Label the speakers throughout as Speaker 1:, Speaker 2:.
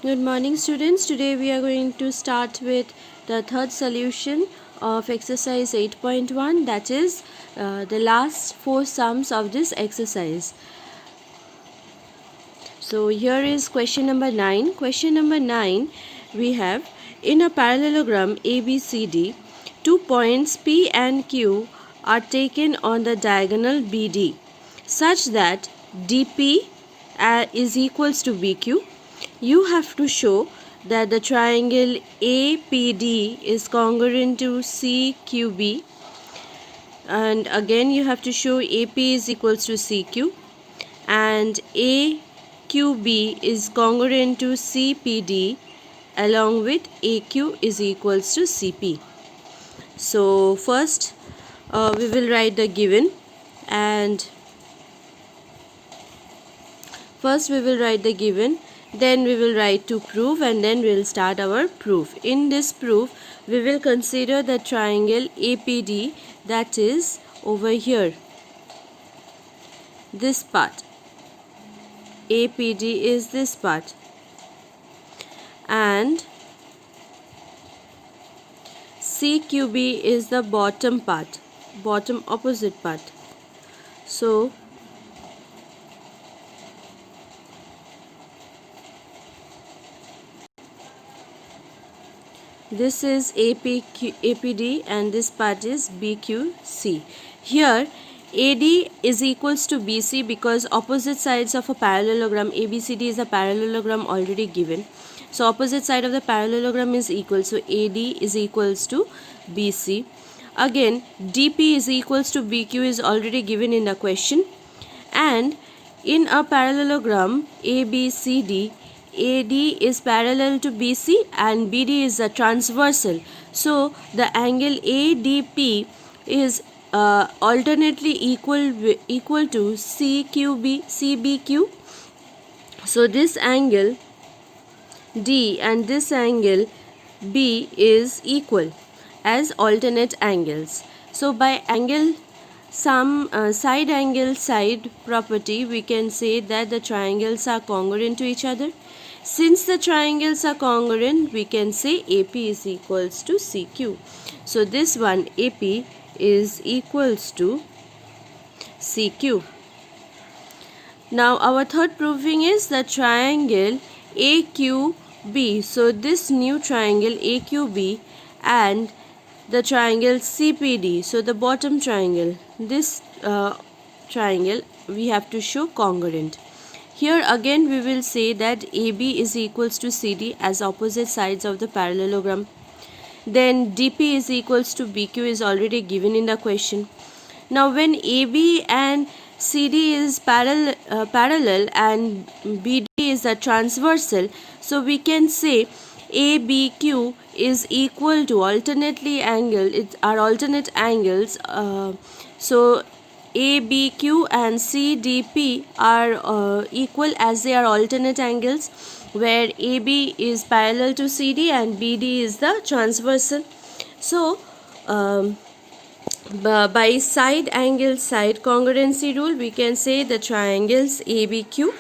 Speaker 1: Good morning, students. Today we are going to start with the third solution of exercise 8.1, that is the last four sums of this exercise. So here is question number 9. Question number 9, we have in a parallelogram ABCD, 2 points P and Q are taken on the diagonal BD such that DP is equals to BQ. You have to show that the triangle APD is congruent to CQB, and again you have to show AP is equals to CQ and AQB is congruent to CPD along with AQ is equals to CP. So first we will write the given, and then we will write to prove, and then we will start our proof. In this proof we will consider the triangle APD, that is over here, this part. APD is this part and CQB is the bottom part, bottom opposite part. So this is APD and this part is BQC. Here AD is equals to BC because opposite sides of a parallelogram ABCD is a parallelogram already given. So opposite side of the parallelogram is equal. So AD is equals to BC. Again DP is equals to BQ is already given in the question. And in a parallelogram ABCD, AD is parallel to BC and BD is a transversal. So the angle ADP is alternately equal to CBQ. So this angle D and this angle B is equal as alternate angles. So by angle side angle side property, we can say that the triangles are congruent to each other. Since the triangles are congruent, we can say AP is equals to CQ. So this one AP is equals to CQ. Now our third proving is the triangle AQB. So this new triangle AQB and the triangle CPD, so the bottom triangle, this triangle we have to show congruent. Here again we will say that AB is equals to CD as opposite sides of the parallelogram. Then DP is equals to BQ is already given in the question. Now when AB and CD is parallel and BD is a transversal, so we can say ABQ is equal to alternately angled, it are alternate angles. So ABQ and CDP are equal as they are alternate angles, where AB is parallel to CD and BD is the transversal. So by side angle side congruency rule, we can say the triangles ABQ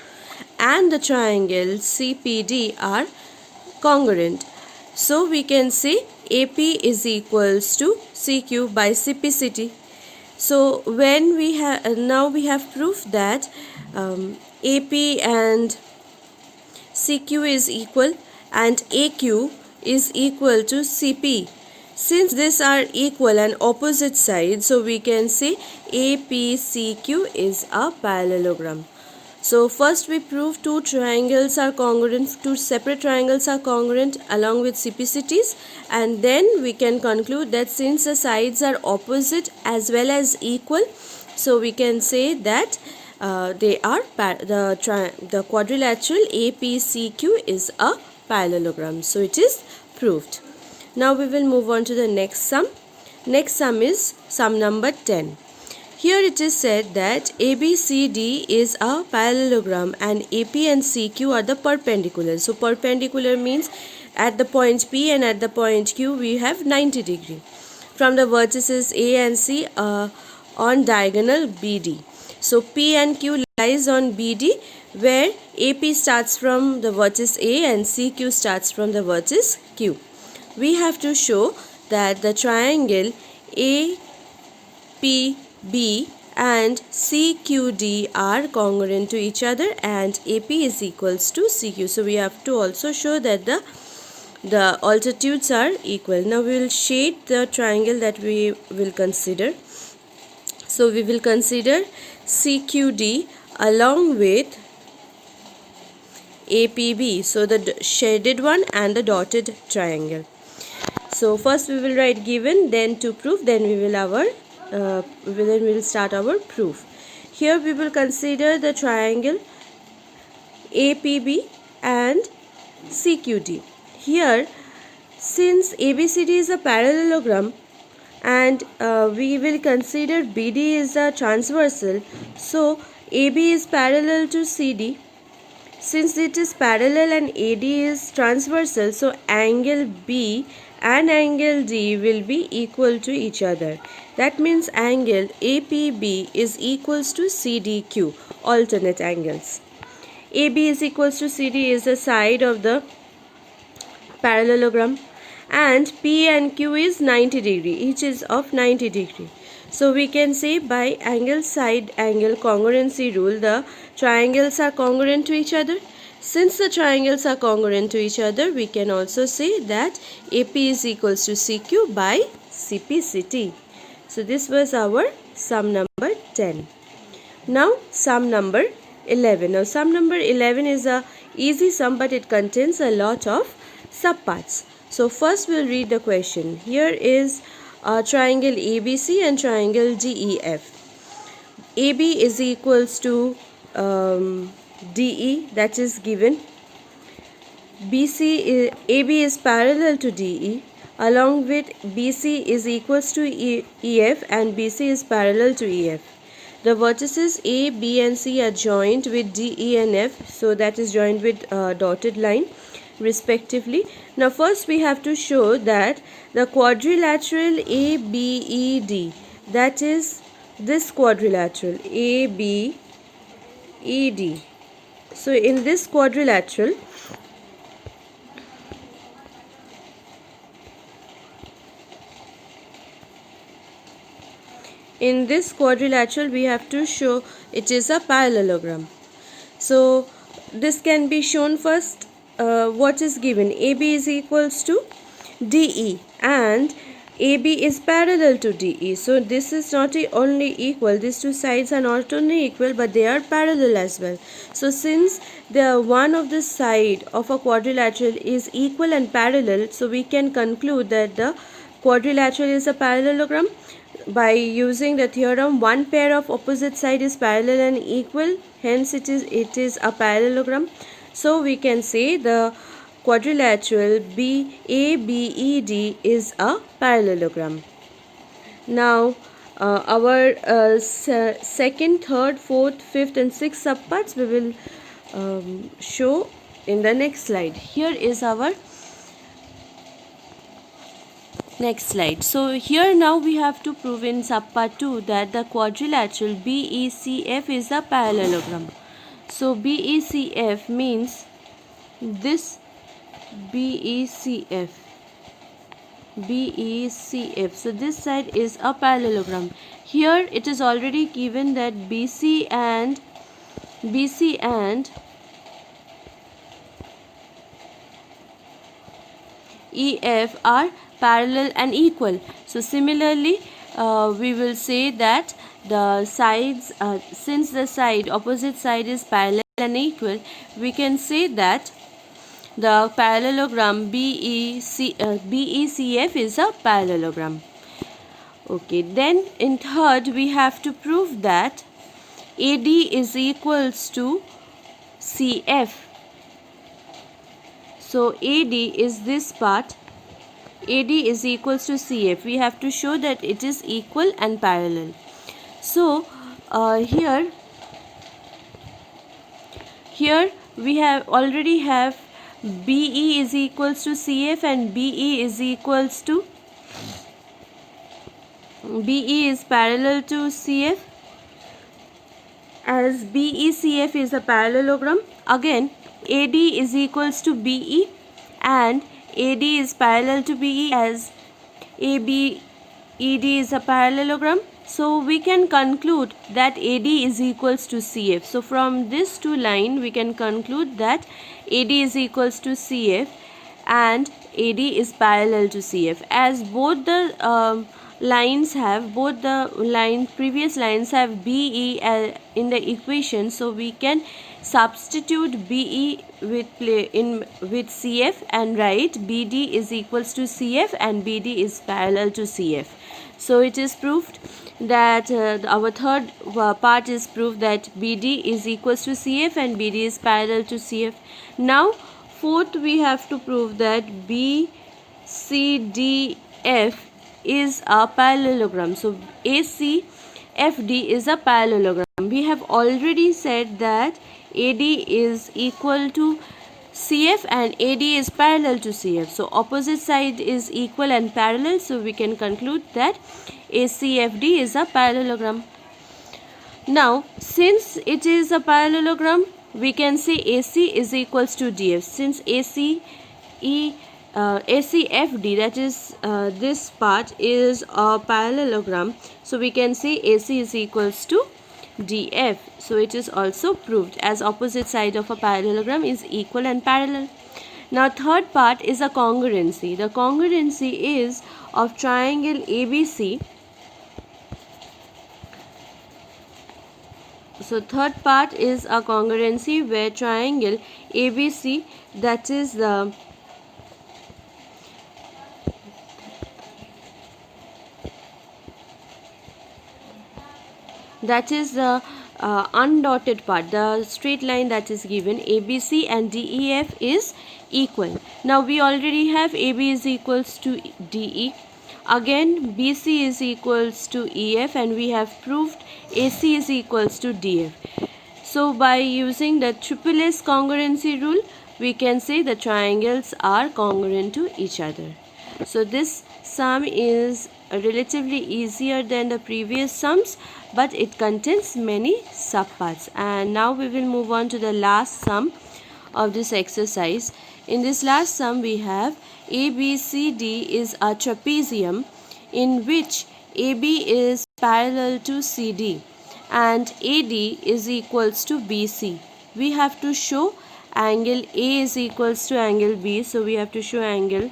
Speaker 1: and the triangle CPD are congruent. So we can say AP is equals to CQ by CPCT. So when we have now we have proof that AP and CQ is equal and AQ is equal to CP. Since these are equal and opposite sides, so we can say APCQ is a parallelogram. So first we prove two triangles are congruent, two separate triangles are congruent along with CPCTs, and then we can conclude that since the sides are opposite as well as equal, so we can say that they are the quadrilateral APCQ is a parallelogram. So it is proved. Now we will move on to the next sum. Next sum is sum number 10. Here it is said that ABCD is a parallelogram and AP and CQ are the perpendicular. So perpendicular means at the point P and at the point Q we have 90 degree from the vertices A and C on diagonal BD. So P and Q lies on BD, where AP starts from the vertex A and CQ starts from the vertex Q. We have to show that the triangle APB and CQD are congruent to each other and AP is equals to CQ. So we have to also show that the altitudes are equal. Now we will shade the triangle that we will consider. So we will consider CQD along with APB. So the shaded one and the dotted triangle. So first we will write given, then to prove, then we will start our proof. Here we will consider the triangle APB and CQD. Here, since ABCD is a parallelogram and we will consider BD is a transversal, so AB is parallel to CD. Since it is parallel and AD is transversal, so angle B and angle D will be equal to each other. That means angle APB is equals to CDQ, alternate angles. AB is equals to CD is the side of the parallelogram, and P and Q is 90 degree, each is of 90 degree. So we can say by angle side angle congruency rule, the triangles are congruent to each other. Since the triangles are congruent to each other, we can also say that AP is equals to CQ by CPCT. So this was our sum number 10. Now sum number 11. Now sum number 11 is a easy sum, but it contains a lot of subparts. So first we'll read the question. Here is triangle ABC and triangle DEF. AB is equals to DE, that is given. AB is parallel to DE, along with BC is equals to EF and BC is parallel to EF. The vertices A, B and C are joined with D, E and F, so that is joined with dotted line respectively. Now first we have to show that the quadrilateral ABED, that is this quadrilateral ABED. So in this quadrilateral, we have to show it is a parallelogram. So this can be shown first. What is given? AB is equals to DE and AB is parallel to DE. So this is not only equal, these two sides are not only equal but they are parallel as well. So since the one of the side of a quadrilateral is equal and parallel, so we can conclude that the quadrilateral is a parallelogram. By using the theorem, one pair of opposite side is parallel and equal, hence it is a parallelogram. So we can say the quadrilateral ABED is a parallelogram. Now our second, third, fourth, fifth and sixth subparts we will show in the next slide. Here is our next slide. So here now we have to prove in subpart 2 that the quadrilateral BECF is a parallelogram. So BECF means this BECF. So this side is a parallelogram. Here it is already given that BC and EF are parallel and equal. So similarly we will say that the sides, since the opposite side is parallel and equal, we can say that the parallelogram BECF is a parallelogram. Okay, then in third we have to prove that AD is equals to CF. So AD is this part, AD is equals to CF. We have to show that it is equal and parallel. So here we already have BE is equals to CF and BE is equals to BE is parallel to CF as BECF is a parallelogram. Again, AD is equals to BE and AD is parallel to BE as ABED is a parallelogram. So we can conclude that AD is equals to CF. So from this two line we can conclude that AD is equals to CF and AD is parallel to CF, as both the previous lines have BE in the equation. So we can substitute BE with CF and write BD is equals to CF and BD is parallel to CF. So it is proved that our third part is proof that BD is equals to CF and BD is parallel to CF. Now fourth, we have to prove that BCDF is a parallelogram. So ACFD is a parallelogram. We have already said that AD is equal to CF and AD is parallel to CF. So opposite side is equal and parallel. So we can conclude that ACFD is a parallelogram. Now, since it is a parallelogram, we can say AC is equals to DF. Since ACFD, that is this part, is a parallelogram, so we can say AC is equals to DF. So it is also proved, as opposite side of a parallelogram is equal and parallel. Now third part is a congruency. The congruency is of triangle ABC. So third part is a congruency where triangle ABC, that is the undotted part, the straight line that is given ABC and DEF is equal. Now we already have AB is equals to DE. Again BC is equals to EF and we have proved AC is equals to DF. So by using the triple S congruency rule, we can say the triangles are congruent to each other. So this sum is relatively easier than the previous sums, but it contains many subparts. And now we will move on to the last sum of this exercise. In this last sum we have ABCD is a trapezium in which AB is parallel to CD and AD is equals to BC. We have to show angle A is equals to angle B. So we have to show angle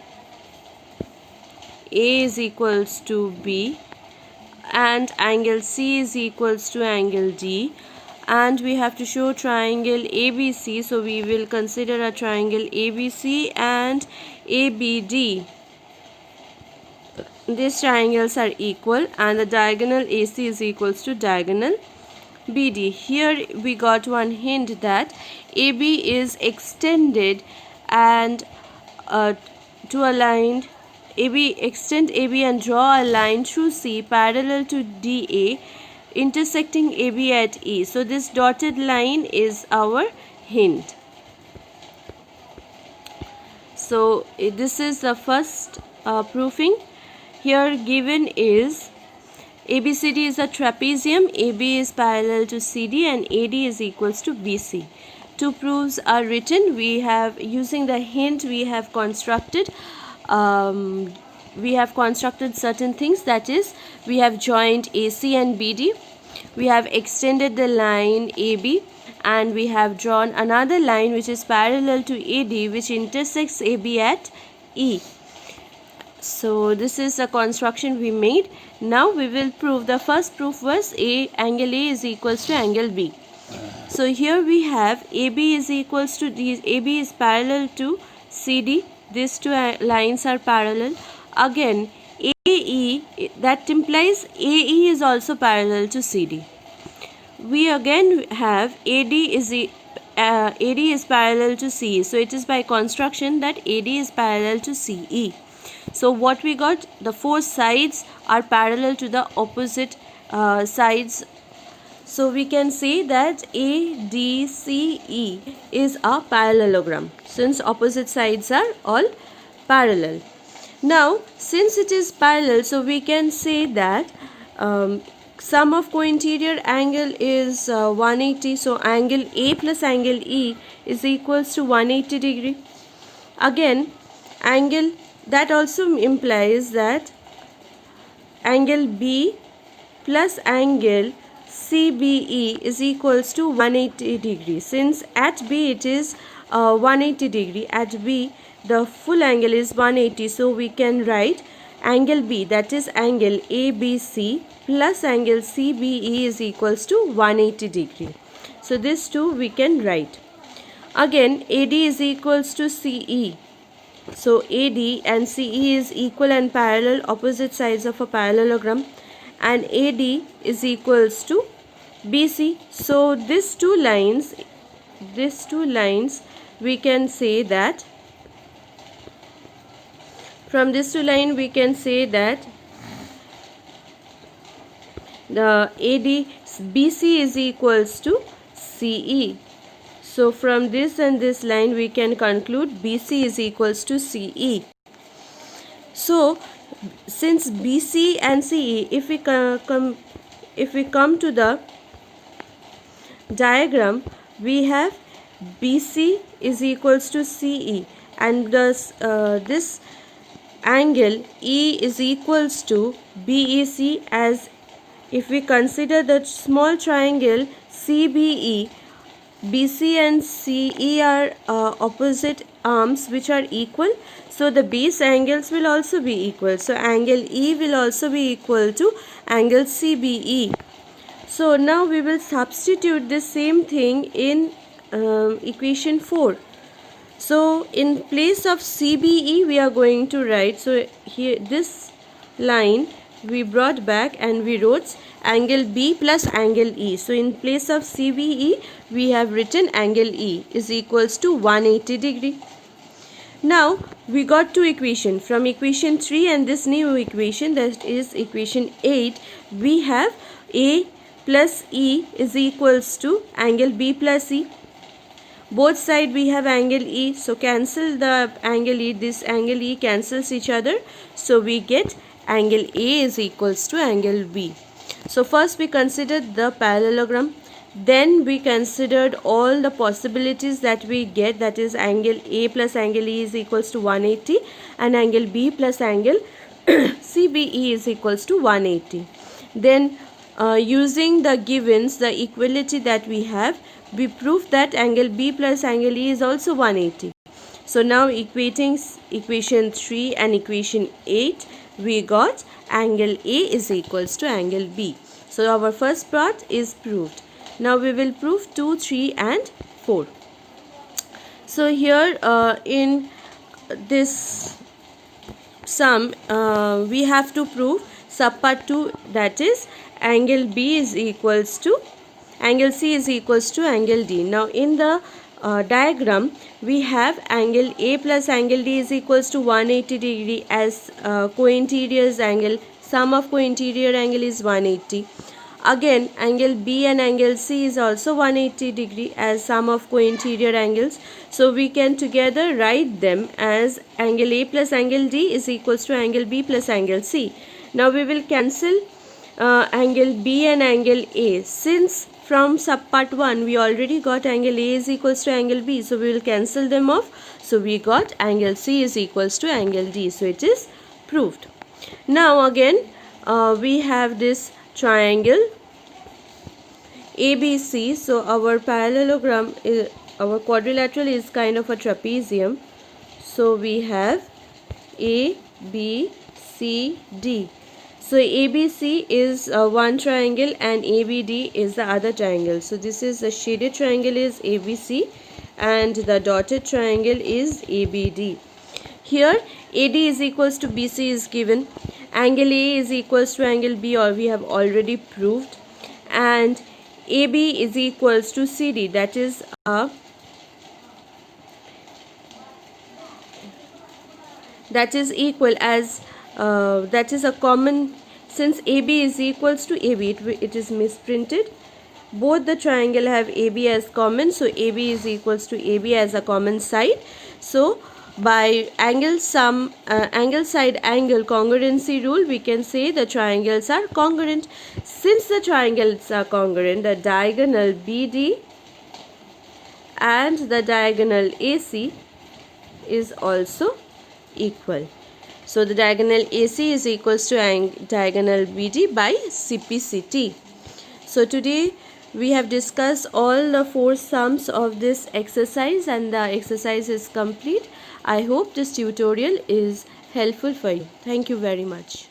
Speaker 1: A is equals to B and angle C is equals to angle D, and we have to show triangle ABC. So we will consider a triangle ABC and ABD. These triangles are equal and the diagonal AC is equals to diagonal BD. Here we got one hint that AB is extended and to a line extend AB and draw a line through C parallel to DA intersecting AB at E. So this dotted line is our hint. So this is the first proofing. Here given is ABCD is a trapezium, AB is parallel to CD and AD is equals to BC. Two proofs are written. We have, using the hint, we have constructed certain things, that is we have joined AC and BD, we have extended the line AB, and we have drawn another line which is parallel to AD which intersects AB at E. So this is a construction we made. Now we will prove. The first proof was angle A is equals to angle B. So here we have AB is equals to D. AB is parallel to CD. These two lines are parallel. Again AE, that implies AE is also parallel to CD. We again have AD is parallel to CE. So it is by construction that AD is parallel to CE. So what we got, the four sides are parallel to the opposite sides. So we can say that ADCE is a parallelogram since opposite sides are all parallel. Now since it is parallel, so we can say that sum of co-interior angle is 180, so angle A plus angle E is equals to 180 degree. Again, angle, that also implies that angle B plus angle CBE is equals to 180 degree. Since at B it is 180 degree, at B the full angle is 180, so we can write angle B, that is angle ABC plus angle CBE is equals to 180 degree. So this two we can write. Again, AD is equals to CE. So AD and CE is equal and parallel, opposite sides of a parallelogram, and AD is equals to BC. So these two lines we can say that, from this two line we can say that the AD BC is equals to CE. So from this and this line we can conclude BC is equals to CE. So since BC and CE, if we come to the diagram, we have BC is equals to CE, and thus this angle E is equals to BEC, as if we consider the small triangle CBE, BC and CE are opposite arms which are equal, so the base angles will also be equal. So angle E will also be equal to angle CBE. So now we will substitute the same thing in equation 4. So in place of CBE we are going to write, so here this line we brought back and we wrote angle B plus angle E. So in place of CBE we have written angle E is equals to 180 degree. Now we got two equation. From equation 3 and this new equation, that is equation 8, we have A plus E is equals to angle B plus E. Both side we have angle E, so cancel the angle E, this angle E cancels each other, so we get angle A is equals to angle B. So first we considered the parallelogram, then we considered all the possibilities that we get, that is angle A plus angle E is equals to 180 and angle B plus angle CBE is equals to 180. Then using the givens, the equality that we have, we proved that angle B plus angle E is also 180. So now equating equation 3 and equation 8, we got angle A is equals to angle B. So our first part is proved. Now we will prove 2, 3 and 4. So here in this sum we have to prove subpart 2, that is angle B is equals to angle C is equals to angle D. Now in the diagram we have angle A plus angle D is equals to 180 degree, as co-interiors angle, sum of co-interior angle is 180. Again angle B and angle C is also 180 degree as sum of co-interior angles, so we can together write them as angle A plus angle D is equals to angle B plus angle C. Now we will cancel angle B and angle A, since from subpart 1 we already got angle A is equals to angle B, so we will cancel them off. So we got angle C is equals to angle D, so it is proved. Now again we have this triangle ABC. So our parallelogram is, our quadrilateral is kind of a trapezium. So we have A, B, C, D. So ABC is one triangle and ABD is the other triangle. So this is the shaded triangle is ABC and the dotted triangle is ABD. Here AD is equals to BC is given. Angle A is equals to angle B, or we have already proved. And AB is equals to CD, that is equal as that is a common, since AB is equals to AB, it is misprinted. Both the triangle have AB as common, so AB is equals to AB as a common side. So by angle side angle congruency rule, we can say the triangles are congruent. Since the triangles are congruent, the diagonal BD and the diagonal AC is also equal. So the diagonal AC is equals to diagonal BD by CPCT. So today we have discussed all the 4 sums of this exercise, and the exercise is complete. I hope this tutorial is helpful for you. Thank you very much.